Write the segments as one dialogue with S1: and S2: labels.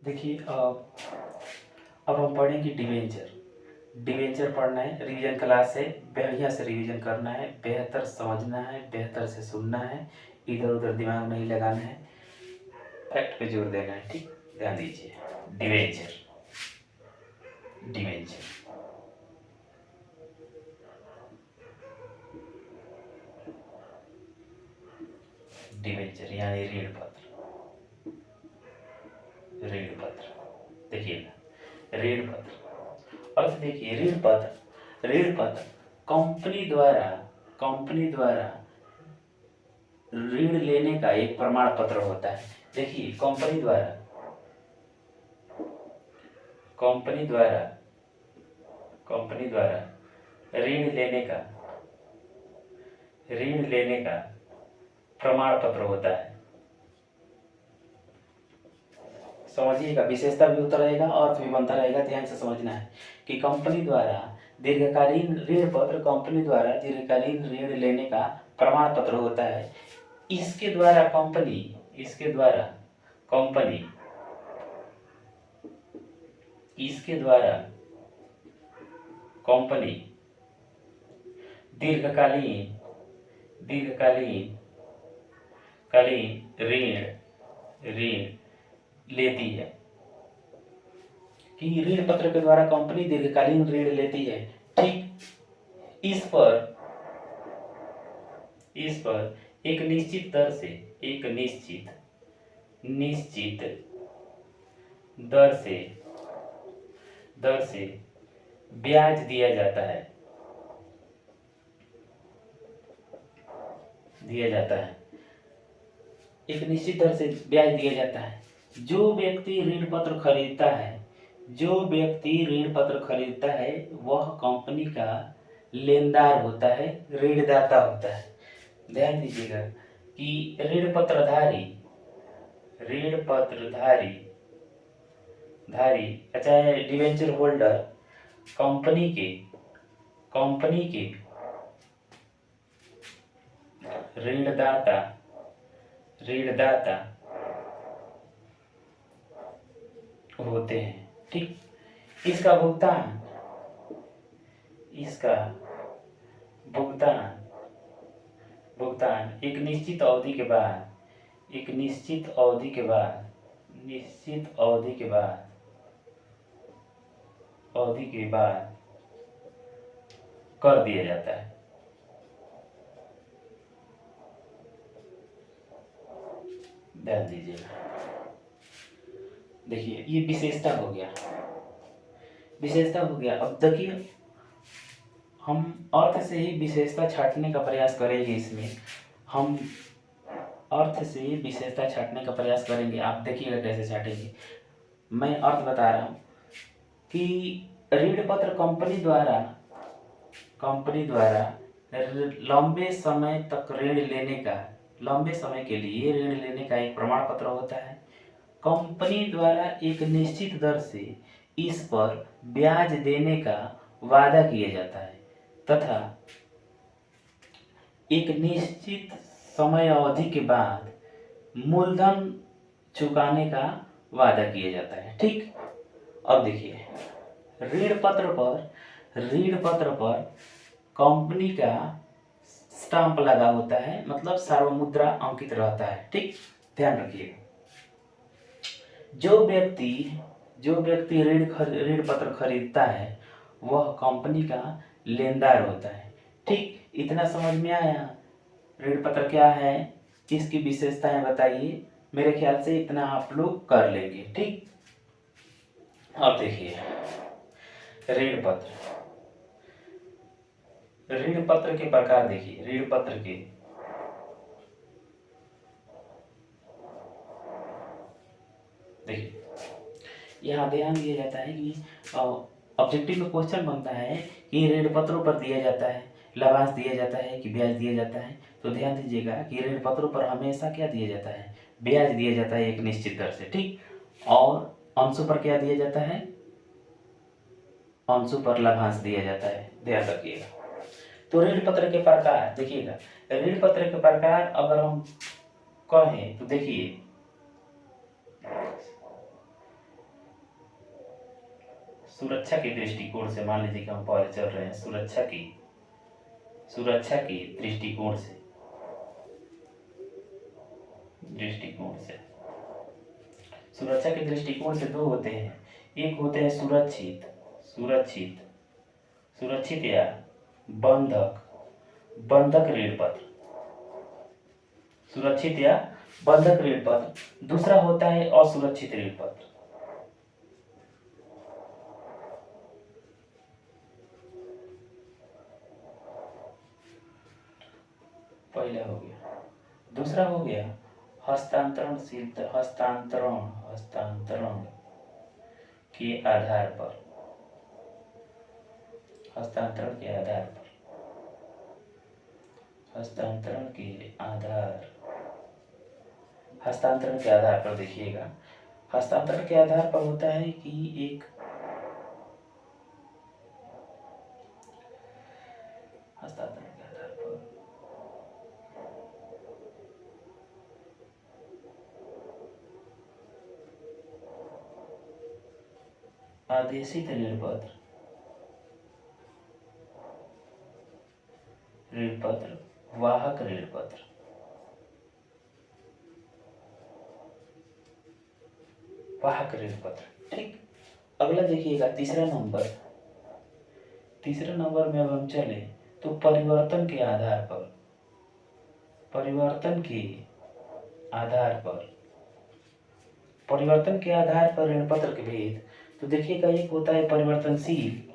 S1: देखिए अब हम पढ़ेंगे डिवेंचर। डिवेंचर पढ़ना है, रिवीजन क्लास है, बढ़िया से रिवीजन करना है, बेहतर समझना है, बेहतर से सुनना है, इधर उधर दिमाग नहीं लगाना है, फैक्ट पे जोर देना है। ठीक, ध्यान दीजिए। डिवेंचर, डिवेंचर, डिवेंचर यानी ऋण पत्र। ऋण पत्र देखिएगा, ऋण पत्र अर्थ देखिए। ऋण पत्र, ऋण पत्र कंपनी द्वारा ऋण लेने का एक प्रमाण पत्र होता है। देखिए, कंपनी द्वारा ऋण लेने का प्रमाण पत्र होता है। समझिएगा, विशेषता भी होता रहेगा, अर्थ भी बनता रहेगा। ध्यान से समझना है कि कंपनी द्वारा दीर्घकालीन ऋण पत्र कंपनी द्वारा दीर्घकालीन ऋण लेने का प्रमाण पत्र होता है। इसके द्वारा कंपनी इसके द्वारा कंपनी दीर्घकालीन ऋण लेती है। कि ऋण पत्र के द्वारा कंपनी दीर्घकालीन ऋण लेती है। ठीक, इस पर एक निश्चित दर से दर से ब्याज दिया जाता है। एक निश्चित दर से ब्याज दिया जाता है। जो व्यक्ति ऋण पत्र खरीदता है वह कंपनी का लेनदार होता है, ऋणदाता होता है। ध्यान दीजिएगा कि ऋण पत्रधारी चाहे डिवेंचर होल्डर कंपनी के ऋणदाता होते हैं। ठीक, इसका भुगतान एक निश्चित अवधि के बाद कर दिया जाता है। ध्यान दीजिएगा। देखिए, ये विशेषता हो गया। अब देखिए, हम अर्थ से ही विशेषता छांटने का प्रयास करेंगे। इसमें हम अर्थ से विशेषता छांटने का प्रयास करेंगे। आप देखिएगा कैसे छाटेंगे। मैं अर्थ बता रहा हूँ कि ऋण पत्र कंपनी द्वारा लंबे समय के लिए ऋण लेने का एक प्रमाण पत्र होता है। कंपनी द्वारा एक निश्चित दर से इस पर ब्याज देने का वादा किया जाता है तथा एक निश्चित समय अवधि के बाद मूलधन चुकाने का वादा किया जाता है। ठीक, अब देखिए, ऋण पत्र पर कंपनी का स्टाम्प लगा होता है, मतलब सार्वमुद्रा अंकित रहता है। ठीक, ध्यान रखिएगा। जो व्यक्ति ऋण पत्र खरीदता है वह कंपनी का लेनदार होता है। ठीक, इतना समझ में आया? ऋण पत्र क्या है, इसकी विशेषताएं बताइए। मेरे ख्याल से इतना आप लोग कर लेंगे। ठीक, अब देखिए, ऋण पत्र के प्रकार देखिए। ऋण पत्र के देखिए, यहाँ ध्यान दिया जाता है कि ऑब्जेक्टिव में क्वेश्चन बनता है कि ऋण पत्रों पर दिया जाता है, लाभांश दिया जाता है कि ब्याज दिया जाता है। तो ध्यान दीजिएगा कि ऋण पत्रों पर हमेशा क्या दिया जाता है, ब्याज दिया जाता है एक निश्चित दर से। ठीक, और अंशों पर क्या दिया जाता है, अंशों पर लाभांश दिया जाता है। ध्यान रखिएगा। तो ऋण पत्र के प्रकार देखिएगा। ऋण पत्र के प्रकार अगर हम कहें तो देखिए, सुरक्षा के दृष्टिकोण से, मान लीजिए कि हम पहले चल रहे हैं सुरक्षा के दृष्टिकोण से दो होते हैं। एक होते हैं सुरक्षित या बंधक ऋण पत्र, सुरक्षित या बंधक ऋण पत्र। दूसरा होता है असुरक्षित ऋण पत्र। पहला हो गया। दूसरा हो गया हस्तांतरण के आधार पर, हस्तांतरण के आधार पर देखिएगा, हस्तांतरण के आधार पर होता है कि एक हस्तांतरण के आधार पर आदेशित ऋण पत्र, वाहक ऋण पत्र, ठीक। अगला देखिएगा तीसरा नंबर में अब हम चले तो परिवर्तन के आधार पर ऋण पत्र के भेद। तो देखिएगा, एक होता है परिवर्तनशील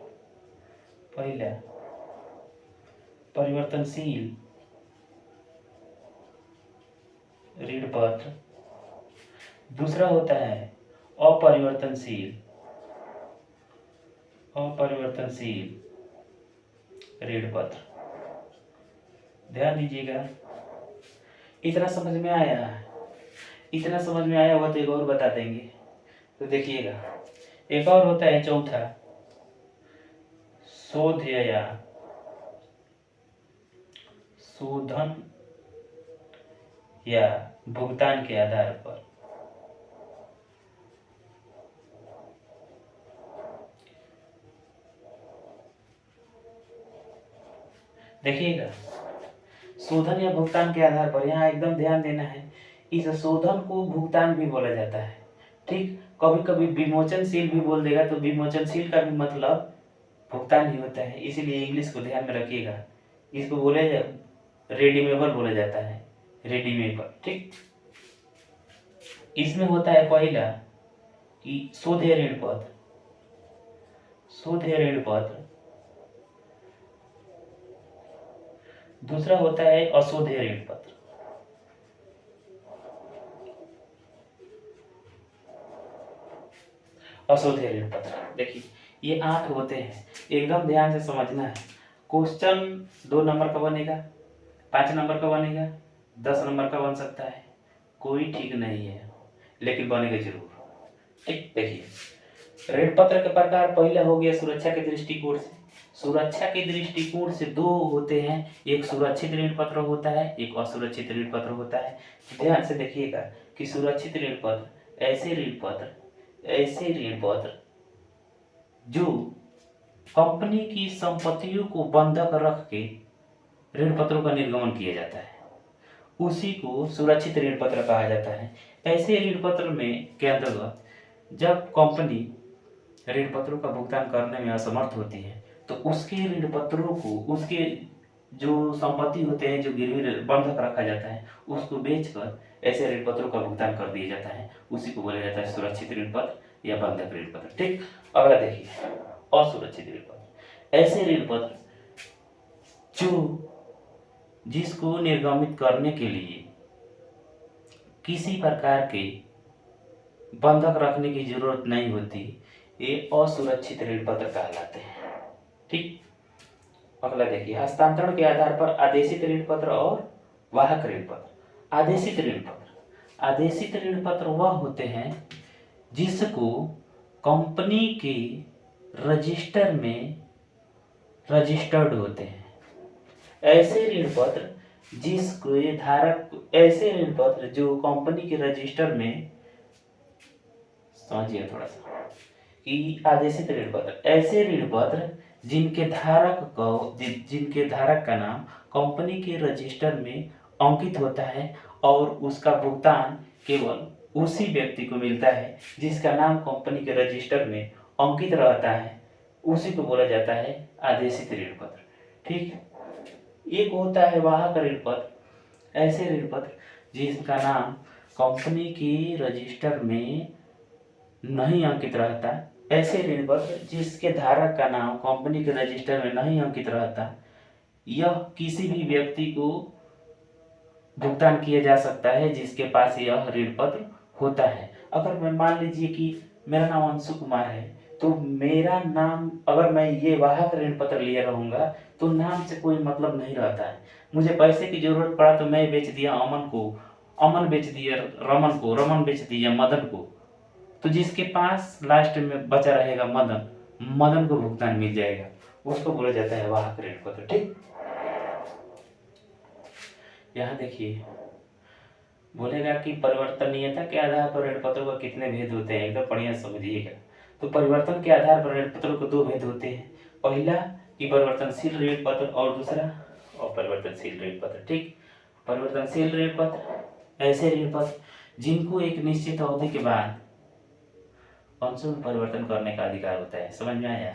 S1: ऋण पत्र। दूसरा होता है अपरिवर्तनशील ऋण पत्र। ध्यान दीजिएगा, इतना समझ में आया हुआ तो एक और बता देंगे। तो देखिएगा, एक और होता है चौथा, शोधन या भुगतान के आधार पर। देखिएगा, शोधन या भुगतान के आधार पर, यहाँ एकदम ध्यान देना है, इस शोधन को भुगतान भी बोला जाता है, ठीक। कभी कभी विमोचनशील भी बोल देगा, तो विमोचनशील का भी मतलब भुगतान ही होता है, इसीलिए इंग्लिश को ध्यान में रखिएगा। इसको रेडीमेबल बोला जाता है, ठीक। इसमें होता है पहला कि शोधेय ऋण पत्र। दूसरा होता है अशोधेय ऋण पत्र। देखिए, ये 8 होते हैं, एकदम ध्यान से समझना है। क्वेश्चन 2 नंबर का बनेगा, 5 नंबर का बनेगा, 10 नंबर का बन सकता है, कोई ठीक नहीं है, लेकिन बनेगा जरूर, ठीक। देखिए, ऋण पत्र के प्रकार पहला हो गया सुरक्षा के दृष्टिकोण से 2 होते हैं, एक सुरक्षित ऋण पत्र होता है, एक असुरक्षित ऋण पत्र होता है। ध्यान से देखिएगा कि सुरक्षित ऋण पत्र ऐसे ऋण पत्र जो कंपनी की संपत्तियों को बंधक रख के ऋण पत्रों का निर्गमन किया जाता है, उसी को सुरक्षित ऋण पत्र कहा जाता है। ऐसे ऋण पत्र के अंतर्गत जब कंपनी ऋण पत्रों का भुगतान करने में असमर्थ होती है, तो उसके ऋण पत्रों को, उसके जो संपत्ति होते हैं जो गिरवी बंधक रखा जाता है, उसको बेचकर ऐसे ऋण पत्रों का भुगतान कर दिया जाता है, उसी को बोला जाता है सुरक्षित ऋण पत्र या बंधक ऋण पत्र, ठीक। अगला देखिए, असुरक्षित ऋण पत्र। ऐसे ऋण पत्र जिसको निर्गमित करने के लिए किसी प्रकार के बंधक रखने की जरूरत नहीं होती, ये असुरक्षित ऋण पत्र कहलाते हैं, ठीक। अगला देखिए, हस्तांतरण के आधार पर आदेशित ऋण पत्र और वाहक ऋण पत्र। आदेशित ऋण पत्र वह होते हैं जिसको कंपनी के रजिस्टर में रजिस्टर्ड होते हैं। ऐसे ऋण पत्र जो कंपनी के रजिस्टर में, समझिए थोड़ा सा, कि आदेशित ऋण पत्र ऐसे ऋण पत्र जिनके धारक का नाम कंपनी के रजिस्टर में अंकित होता है और उसका भुगतान केवल उसी व्यक्ति को मिलता है जिसका नाम कंपनी के रजिस्टर में अंकित रहता है, उसी को बोला जाता है आदेशित ऋण पत्र। ठीक। एक होता है वाहक ऋण पत्र, ऐसे ऋण पत्र जिसका नाम कंपनी के रजिस्टर में नहीं अंकित रहता, ऐसे ऋण पत्र जिसके धारक का नाम कंपनी के रजिस्टर में नहीं अंकित रहता, यह किसी भी व्यक्ति को भुगतान किया जा सकता है जिसके पास यह ऋण पत्र होता है। अगर मैं मान लीजिए कि मेरा नाम अंशु कुमार है, तो मेरा नाम अगर मैं ये वाहक ऋण पत्र लिए रहूँगा तो नाम से कोई मतलब नहीं रहता है। मुझे पैसे की जरूरत पड़ा तो मैं बेच दिया अमन को, अमन बेच दिया रमन को, रमन बेच दिया मदन को, तो जिसके पास लास्ट में बचा रहेगा मदन, मदन को भुगतान मिल जाएगा, उसको बोला जाता है वाहक ऋण पत्र। ठीक। यहाँ देखिए बोलेगा कि परिवर्तनीयता के आधार पर ऋण पत्रों का कितने भेद होते हैं, एकदम बढ़िया समझिएगा। तो परिवर्तन के आधार पर ऋण पत्रों के दो भेद होते हैं, पहला कि परिवर्तनशील ऋण पत्र और दूसरा अपरिवर्तनशील ऋण पत्र। ठीक। परिवर्तनशील ऋण पत्र ऐसे ऋण पत्र जिनको एक निश्चित अवधि के बाद अंशों में परिवर्तन करने का अधिकार होता है। समझ में आया?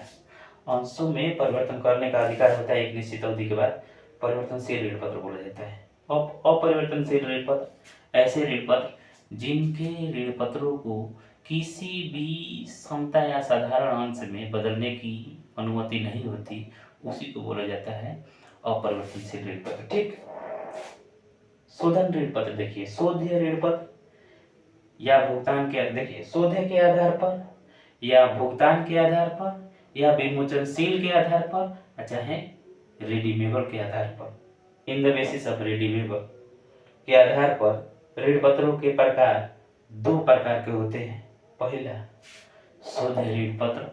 S1: अंशों में परिवर्तन करने का अधिकार होता है एक निश्चित अवधि के बाद, परिवर्तनशील ऋण पत्र बोला जाता है। अपरिवर्तनशील ऋण पत्र ऐसे ऋण पत्र जिनके ऋण पत्रों को किसी भी क्षमता या साधारण अंश में बदलने की अनुमति नहीं होती, उसी को बोला जाता है अपरिवर्तनशील ऋण पत्र। ठीक। शोधन ऋण पत्र देखिए, शोध्य ऋण पत्र या भुगतान के देखिए शोध्य के आधार पर या भुगतान के आधार पर या विमोचनशील के आधार पर, चाहे रिडीमेबल के आधार पर, in the basis of redeemable के आधार पर ऋण पत्रों के प्रकार दो प्रकार के होते हैं। पहला शोध ऋण पत्र